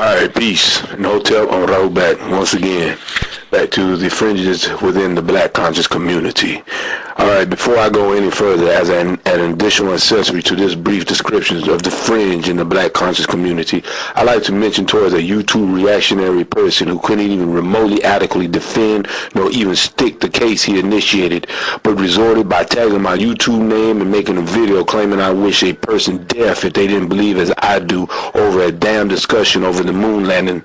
Alright, peace. No tell on road back once again. Back to the fringes within the black conscious community. Alright, before I go any further, as an additional accessory to this brief description of the fringe in the black conscious community, I'd like to mention towards a YouTube reactionary person who couldn't even remotely adequately defend nor even stick the case he initiated, but resorted by tagging my YouTube name and making a video claiming I wish a person deaf if they didn't believe as I do over a damn discussion over the moon landing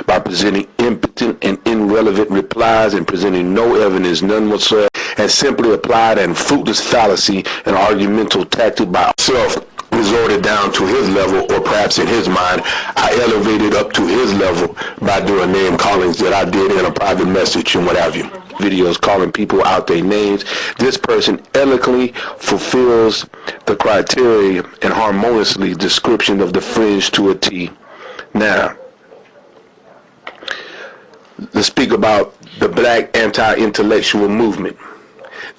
by presenting impotent and irrelevant replies and presenting no evidence, none whatsoever, and simply applied and fruitless fallacy and argumental tactic by self resorted down to his level, or perhaps in his mind I elevated up to his level by doing name callings that I did in a private message and what have you. Videos calling people out their names. This person eloquently fulfills the criteria and harmoniously description of the fringe to a T. Now, let's speak about the black anti-intellectual movement.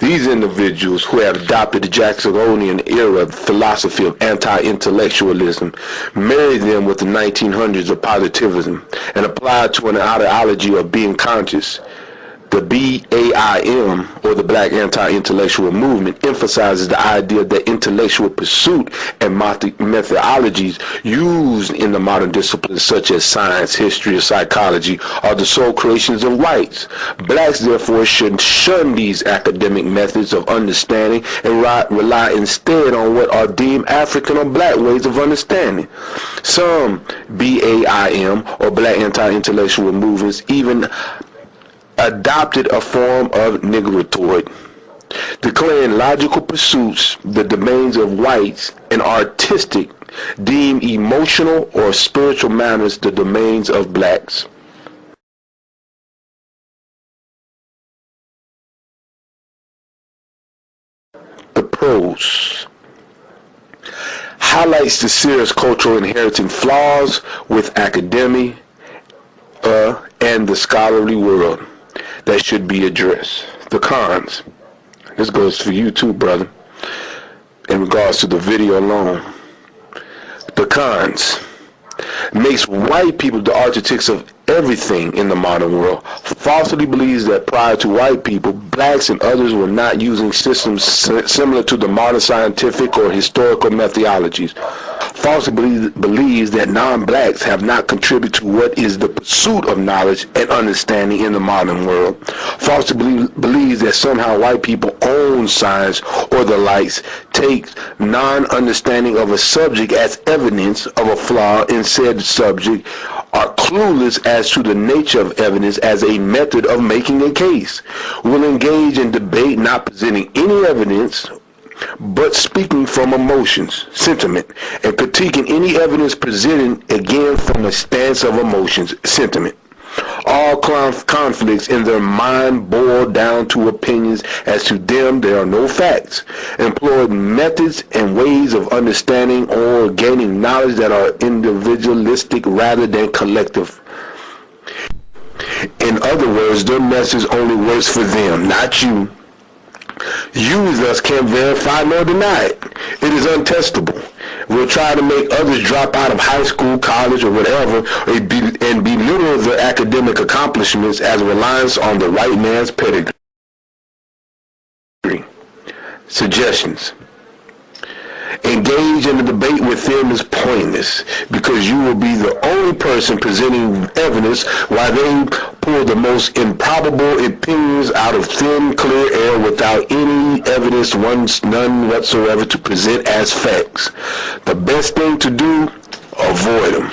These individuals who have adopted the Jacksonian era philosophy of anti-intellectualism married them with the 1900s of positivism and applied to an ideology of being conscious. The BAIM, or the Black Anti-Intellectual Movement, emphasizes the idea that intellectual pursuit and methodologies used in the modern disciplines such as science, history, or psychology are the sole creations of whites. Blacks, therefore, should shun these academic methods of understanding and rely instead on what are deemed African or black ways of understanding. Some BAIM, or Black Anti-Intellectual Movements, even adopted a form of negrotoid, declaring logical pursuits the domains of whites and artistic, deemed emotional or spiritual matters the domains of blacks. The prose highlights the serious cultural inheriting flaws with academia and the scholarly world that should be addressed. The cons. This goes for you too, brother, in regards to the video alone. The cons. Makes white people the architects of everything in the modern world. Falsely believes that prior to white people, blacks and others were not using systems similar to the modern scientific or historical methodologies. Falsely believes that non-blacks have not contributed to what is the pursuit of knowledge and understanding in the modern world. Falsely believes that somehow white people own science or the likes, takes non-understanding of a subject as evidence of a flaw in said subject, are clueless as to the nature of evidence as a method of making a case, will engage in debate not presenting any evidence but speaking from emotions, sentiment, and critiquing any evidence presented again from a stance of emotions, sentiment. All conflicts in their mind boil down to opinions. As to them, there are no facts. Employ methods and ways of understanding or gaining knowledge that are individualistic rather than collective. In other words, their message only works for them, not you. You thus can't verify nor deny it. It is untestable. We'll try to make others drop out of high school, college, or whatever, and belittle their academic accomplishments as reliance on the right man's pedigree. Suggestions. Engage in the debate with them is pointless, because you will be the only person presenting evidence while they pull the most improbable opinions out of thin, clear air without any evidence, none whatsoever, to present as facts. The best thing to do, avoid them.